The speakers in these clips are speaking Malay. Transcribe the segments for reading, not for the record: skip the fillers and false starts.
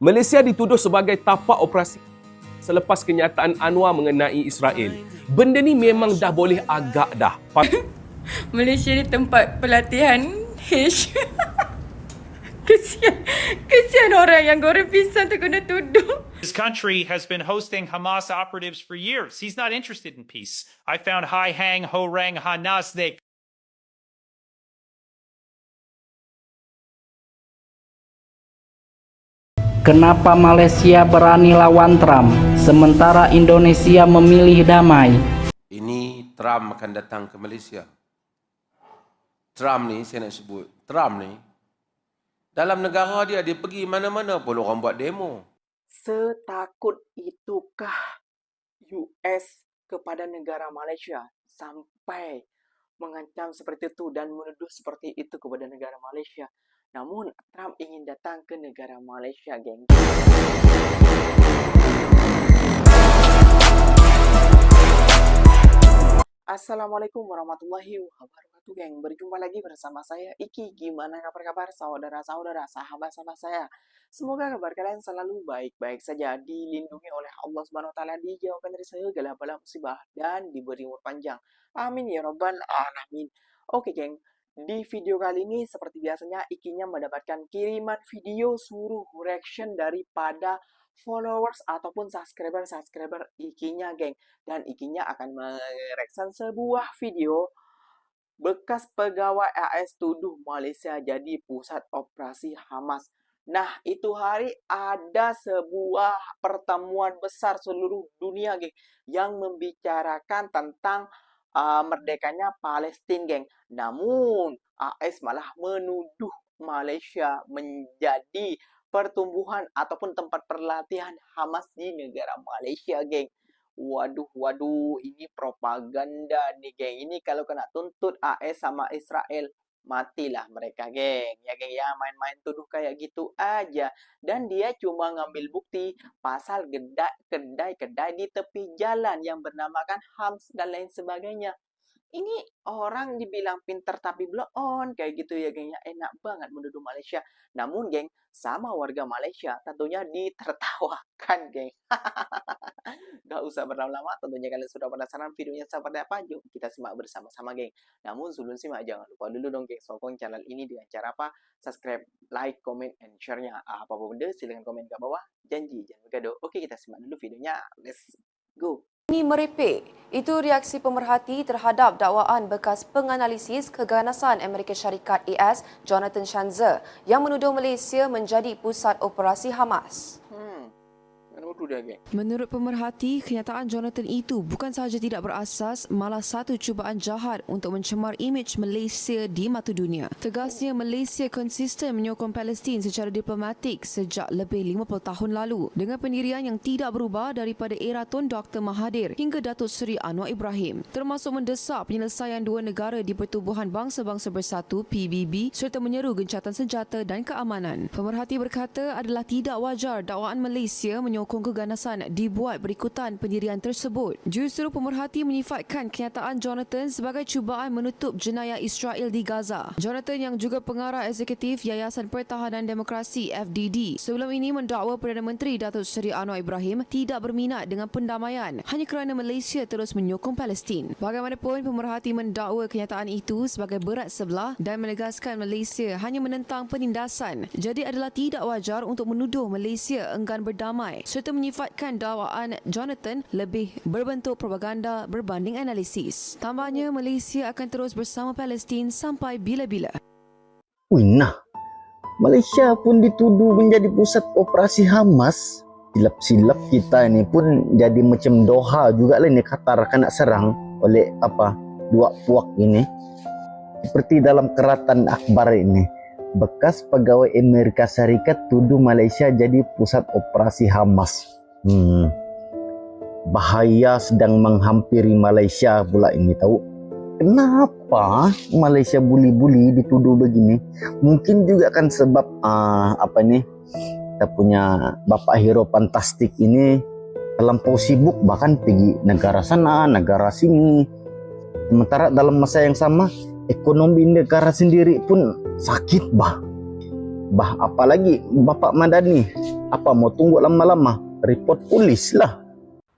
Malaysia dituduh sebagai tapak operasi selepas kenyataan Anwar mengenai Israel. Benda ni memang dah boleh agak dah. Malaysia ni tempat pelatihan H. Kesian orang yang goreng pisang tu kena tuduh. His country has been hosting Hamas operatives for years. He's not interested in peace. I found Hai Hang Ho Rang Hanasdik. Kenapa Malaysia berani lawan Trump, sementara Indonesia memilih damai? Ini Trump akan datang ke Malaysia. Trump ni, saya nak sebut, Trump ni, dalam negara dia pergi mana-mana pun orang buat demo. Setakut itukah US kepada negara Malaysia sampai mengancam seperti itu dan menuduh seperti itu kepada negara Malaysia? Namun, Trump ingin datang ke negara Malaysia, geng. Assalamualaikum warahmatullahi wabarakatuh, geng. Berjumpa lagi bersama saya, Iki. Gimana kabar saudara-saudara, sahabat-sahabat saya? Semoga kabar kalian selalu baik-baik saja, dilindungi oleh Allah Subhanahu wa taala, dijauhkan dari segala bala musibah dan diberi umur panjang. Amin ya rabbal alamin. Oke, geng. Di video kali ini seperti biasanya Ikinya mendapatkan kiriman video suruh reaction daripada followers ataupun subscriber Ikinya, geng. Dan Ikinya akan mereaction sebuah video bekas pegawai AS tuduh Malaysia jadi pusat operasi Hamas. Nah, itu hari ada sebuah pertemuan besar seluruh dunia, geng, yang membicarakan tentang merdekanya Palestina, geng. Namun, AS malah menuduh Malaysia menjadi pertumbuhan ataupun tempat pelatihan Hamas di negara Malaysia, geng. Waduh, ini propaganda nih, geng. Ini kalau kena tuntut AS sama Israel, matilah mereka, geng. Ya, geng, ya, main-main tuduh kayak gitu aja. Dan dia cuma ngambil bukti pasal kedai-kedai di tepi jalan yang bernamakan Hams dan lain sebagainya. Ini orang dibilang pintar tapi blow on kayak gitu ya, geng, ya. Enak banget menuduh Malaysia. Namun, geng, sama warga Malaysia tentunya ditertawakan, geng. Gak usah berlama-lama, tentunya kalian sudah penasaran videonya seperti apa. Yuk kita simak bersama-sama, geng. Namun sebelum simak jangan lupa dulu dong, geng, sokong channel ini dengan cara apa? Subscribe, like, comment, and share-nya. Apapun benda silahkan komen ke bawah. Janji jangan bergaduh. Oke, kita simak dulu videonya. Let's go. Ini merepek. Itu reaksi pemerhati terhadap dakwaan bekas penganalisis keganasan Amerika Syarikat AS, Jonathan Shanzer, yang menuduh Malaysia menjadi pusat operasi Hamas. Menurut pemerhati, kenyataan Jonathan itu bukan sahaja tidak berasas, malah satu cubaan jahat untuk mencemar imej Malaysia di mata dunia. Tegasnya, Malaysia konsisten menyokong Palestin secara diplomatik sejak lebih 50 tahun lalu dengan pendirian yang tidak berubah daripada era Tun Dr. Mahathir hingga Datuk Seri Anwar Ibrahim, termasuk mendesak penyelesaian dua negara di Pertubuhan Bangsa-Bangsa Bersatu PBB serta menyeru gencatan senjata dan keamanan. Pemerhati berkata adalah tidak wajar dakwaan Malaysia menyokong keganasan dibuat berikutan pendirian tersebut. Justru pemerhati menyifatkan kenyataan Jonathan sebagai cubaan menutup jenayah Israel di Gaza. Jonathan yang juga pengarah eksekutif Yayasan Pertahanan Demokrasi FDD sebelum ini mendakwa Perdana Menteri Datuk Seri Anwar Ibrahim tidak berminat dengan pendamaian hanya kerana Malaysia terus menyokong Palestin. Bagaimanapun, pemerhati mendakwa kenyataan itu sebagai berat sebelah dan menegaskan Malaysia hanya menentang penindasan. Jadi adalah tidak wajar untuk menuduh Malaysia enggan berdamai serta menyifatkan dakwaan Jonathan lebih berbentuk propaganda berbanding analisis. Tambahnya, Malaysia akan terus bersama Palestin sampai bila-bila. Nah, Malaysia pun dituduh menjadi pusat operasi Hamas. Silap-silap kita ini pun jadi macam Doha juga lah ini, Qatar akan nak serang oleh dua puak ini. Seperti dalam keratan akhbar ini, bekas pegawai Amerika Syarikat tuduh Malaysia jadi pusat operasi Hamas. Bahaya sedang menghampiri Malaysia pula ini, tahu. Kenapa Malaysia buli-buli dituduh begini? Mungkin juga kan sebab kita punya Bapak Hero Fantastik ini terlampau sibuk, bahkan pergi negara sana, negara sini. Sementara dalam masa yang sama ekonomi negara sendiri pun sakit, apalagi Bapak Madani Apa mau tunggu lama-lama? Report polis lah.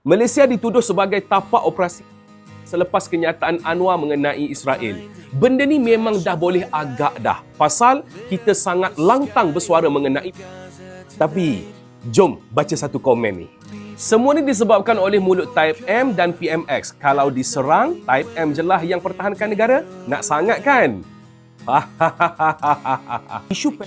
Malaysia dituduh sebagai tapak operasi selepas kenyataan Anwar mengenai Israel. Benda ni memang dah boleh agak dah. Pasal kita sangat lantang bersuara mengenai. Tapi, jom baca satu komen ni. Semua ni disebabkan oleh mulut Type M dan PMX. Kalau diserang, Type M je lah yang pertahankan negara. Nak sangat kan? Isu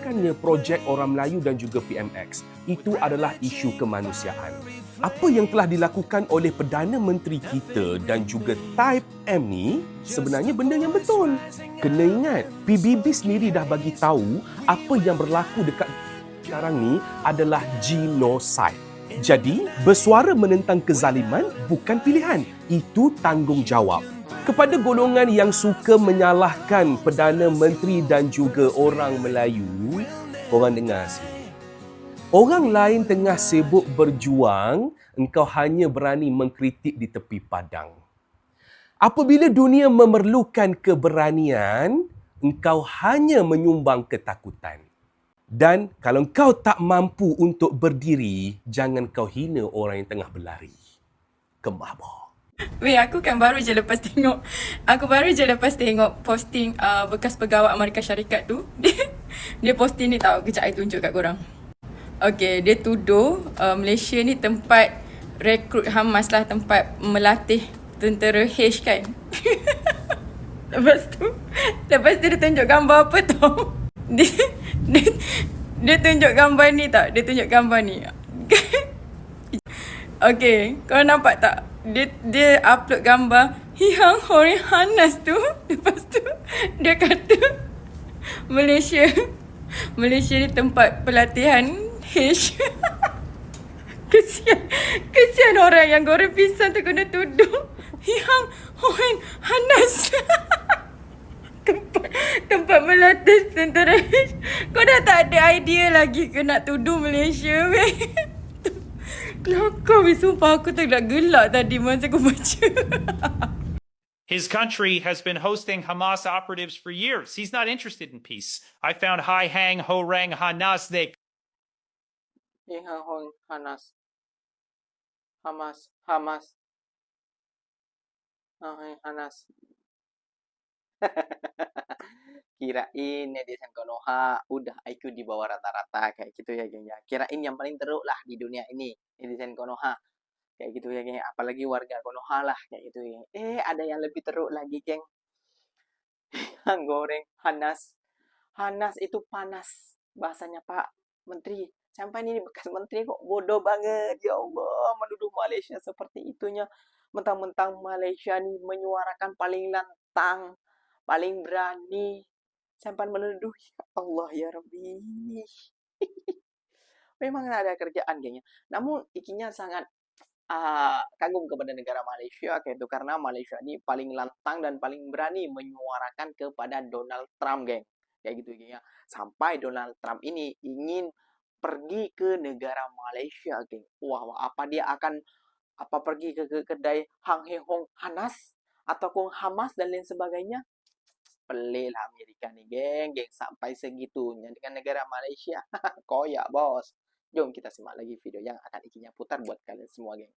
bukannya projek orang Melayu dan juga PMX. Itu adalah isu kemanusiaan. Apa yang telah dilakukan oleh Perdana Menteri kita dan juga Type M ni sebenarnya benda yang betul. Kena ingat, PBB sendiri dah bagi tahu apa yang berlaku dekat sekarang ni adalah genocide. Jadi, bersuara menentang kezaliman bukan pilihan. Itu tanggungjawab. Kepada golongan yang suka menyalahkan Perdana Menteri dan juga orang Melayu, korang dengar sini. Orang lain tengah sibuk berjuang, engkau hanya berani mengkritik di tepi padang. Apabila dunia memerlukan keberanian, engkau hanya menyumbang ketakutan. Dan kalau kau tak mampu untuk berdiri, jangan kau hina orang yang tengah berlari. Kemabah. Weh, aku baru je lepas tengok posting bekas pegawai Amerika Syarikat tu. Dia posting ni tau, kejap I tunjuk kat korang. Okay, dia tuduh Malaysia ni tempat rekrut Hamas lah, tempat melatih tentera H kan. Lepas tu dia tunjuk gambar apa tau. Dia tunjuk gambar ni tak? Dia tunjuk gambar ni. Okay, kau nampak tak? Dia upload gambar Hihang Hori Hanas tu. Lepas tu dia kata Malaysia ni tempat pelatihan H. Kesian orang yang goreng pisang tu kena tuduh Hihang Hori Hanas. Tempat melatih tentera H. Kau dah tak ada idea lagi ke nak tuduh Malaysia weh. Kelakar weh, sumpah aku tak gelak tadi masa aku baca. His country has been hosting Hamas operatives for years. He's not interested in peace. I found Hai Hang Ho Rang Hanas they Hihang Hong Hanas. Hamas. Hanas. Kirain netizen Konoha udah IQ di bawah rata-rata kayak gitu ya geng ya. Kirain yang paling teruk lah di dunia ini netizen Konoha kayak gitu ya geng. Apalagi warga Konoha lah kayak gitu ya. Ada yang lebih teruk lagi geng. Yang goreng Hanas. Hanas itu panas bahasanya Pak Menteri. Sampai ini bekas menteri kok bodoh banget ya Allah, menuduh Malaysia seperti itunya. Mentang-mentang Malaysia nih menyuarakan paling lantang, paling berani, sampai menuduh ya Allah ya Rabbi. Memang ada kerjaan kayaknya. Namun ikinya sangat kagum kepada negara Malaysia kayak itu karena Malaysia ini paling lantang dan paling berani menyuarakan kepada Donald Trump geng. Kayak gitu kayaknya. Sampai Donald Trump ini ingin pergi ke negara Malaysia geng. Wah, apa dia akan pergi ke kedai Hang He Hong Hanas ataupun Hamas dan lain sebagainya. Pelik lah Amerika nih geng sampai segitunya dengan negara Malaysia. Koyak bos. Jom kita simak lagi video yang akan ikinya putar buat kalian semua geng.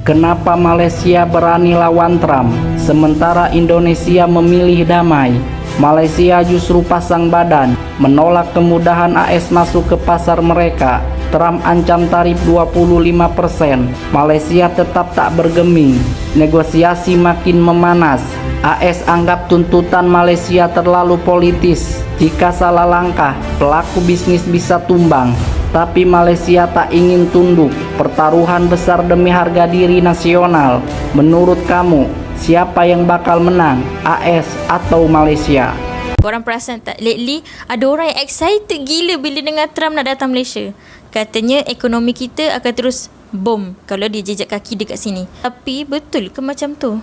Kenapa Malaysia berani lawan Trump sementara Indonesia memilih damai? Malaysia justru pasang badan menolak kemudahan AS masuk ke pasar mereka. Trump ancam tarif 25%. Malaysia tetap tak bergeming. Negosiasi makin memanas. AS anggap tuntutan Malaysia terlalu politis. Jika salah langkah, pelaku bisnis bisa tumbang. Tapi Malaysia tak ingin tunduk. Pertaruhan besar demi harga diri nasional. Menurut kamu, siapa yang bakal menang, AS atau Malaysia? Korang perasan tak, lately ada orang yang excited gila bila dengar Trump nak datang Malaysia. Katanya ekonomi kita akan terus boom kalau dia jejak kaki dekat sini. Tapi betul ke macam tu?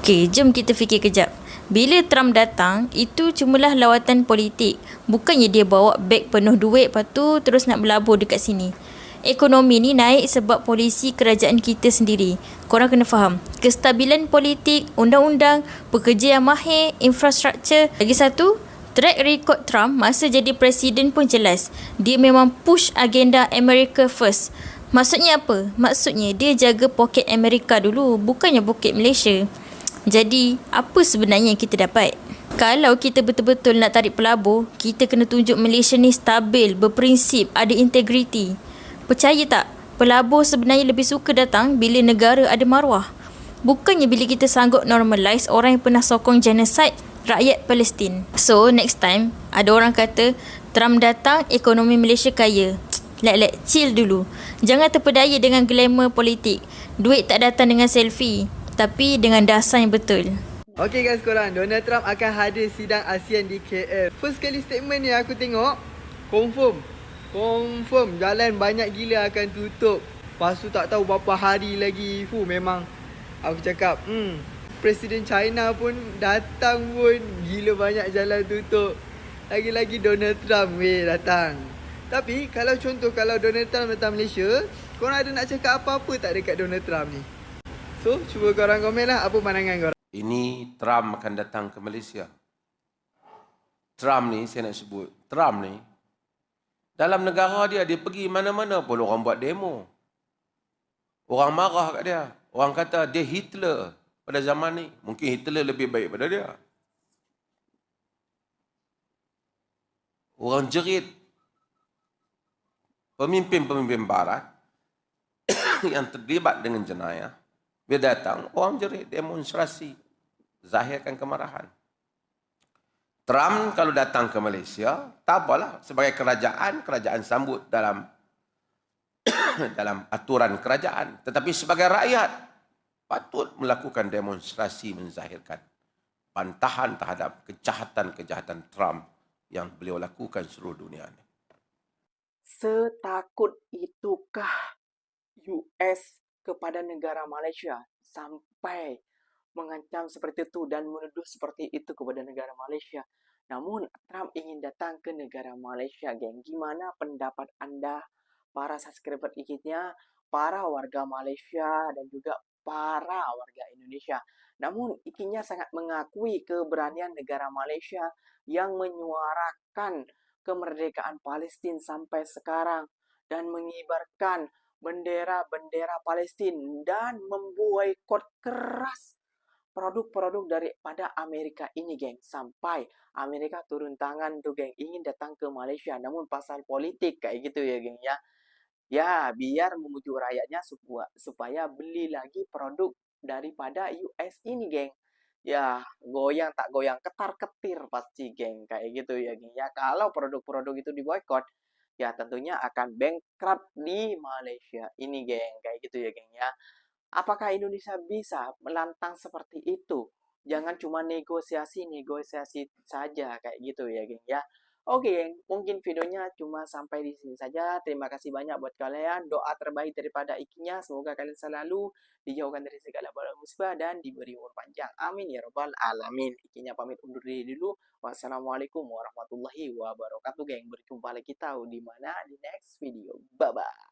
Okey, jom kita fikir kejap. Bila Trump datang, itu cumalah lawatan politik. Bukannya dia bawa beg penuh duit, lepas tu terus nak berlabur dekat sini. Ekonomi ni naik sebab polisi kerajaan kita sendiri. Korang kena faham, kestabilan politik, undang-undang, pekerja yang mahir, infrastruktur. Lagi satu, Track record Trump masa jadi presiden pun jelas. Dia memang push agenda America first. Maksudnya apa? Maksudnya dia jaga poket Amerika dulu, bukannya poket Malaysia. Jadi, apa sebenarnya yang kita dapat? Kalau kita betul-betul nak tarik pelabur, kita kena tunjuk Malaysia ni stabil, berprinsip, ada integriti. Percaya tak? Pelabur sebenarnya lebih suka datang bila negara ada maruah. Bukannya bila kita sanggup normalize orang yang pernah sokong genocide rakyat Palestin. So, next time, ada orang kata, Trump datang, ekonomi Malaysia kaya. Chill dulu. Jangan terpedaya dengan glamour politik. Duit tak datang dengan selfie, tapi dengan dasar yang betul. Okay guys korang, Donald Trump akan hadir sidang ASEAN di KL. First kali statement ni aku tengok, confirm jalan banyak gila akan tutup. Lepas tu tak tahu berapa hari lagi. Memang aku cakap, Presiden China pun datang pun gila banyak jalan tutup. Lagi-lagi Donald Trump datang. Tapi kalau Donald Trump datang Malaysia, korang ada nak cakap apa-apa tak dekat Donald Trump ni? So, cuba korang komen lah apa pandangan korang. Ini Trump akan datang ke Malaysia. Trump ni, saya nak sebut, Trump ni, dalam negara dia pergi mana-mana pun orang buat demo. Orang marah kat dia. Orang kata dia Hitler pada zaman ni. Mungkin Hitler lebih baik pada dia. Orang jerit pemimpin-pemimpin barat yang terlibat dengan jenayah. Dia datang, orang jerit, demonstrasi, zahirkan kemarahan. Trump kalau datang ke Malaysia, tak apalah. Sebagai kerajaan sambut dalam dalam aturan kerajaan. Tetapi sebagai rakyat, patut melakukan demonstrasi menzahirkan pantahan terhadap kejahatan-kejahatan Trump yang beliau lakukan seluruh dunia ini. Setakut itukah US kepada negara Malaysia sampai mengancam seperti itu dan menuduh seperti itu kepada negara Malaysia? Namun Trump ingin datang ke negara Malaysia, geng. Gimana pendapat anda, para subscriber IG-nya, para warga Malaysia dan juga para warga Indonesia? Namun IG-nya sangat mengakui keberanian negara Malaysia yang menyuarakan kemerdekaan Palestin sampai sekarang dan mengibarkan bendera-bendera Palestin dan memboikot keras produk-produk daripada Amerika ini, geng. Sampai Amerika turun tangan tuh, geng, ingin datang ke Malaysia. Namun pasal politik kayak gitu ya, geng, ya. Ya, biar memujuk rakyatnya supaya beli lagi produk daripada US ini, geng. Ya, goyang tak goyang, ketar-ketir pasti, geng. Kayak gitu ya, geng. Ya, kalau produk-produk itu diboikot, ya tentunya akan bankrupt di Malaysia ini, geng. Kayak gitu ya, geng, ya. Apakah Indonesia bisa melantang seperti itu? Jangan cuma negosiasi saja, kayak gitu ya, geng, ya. Oke, geng, mungkin videonya cuma sampai di sini saja. Terima kasih banyak buat kalian. Doa terbaik daripada Ikinya, semoga kalian selalu dijauhkan dari segala bala musibah dan diberi umur panjang. Amin ya robbal alamin. Ikinya pamit undur diri dulu. Wassalamualaikum warahmatullahi wabarakatuh, geng. Berjumpa lagi kita di mana di next video. Bye bye.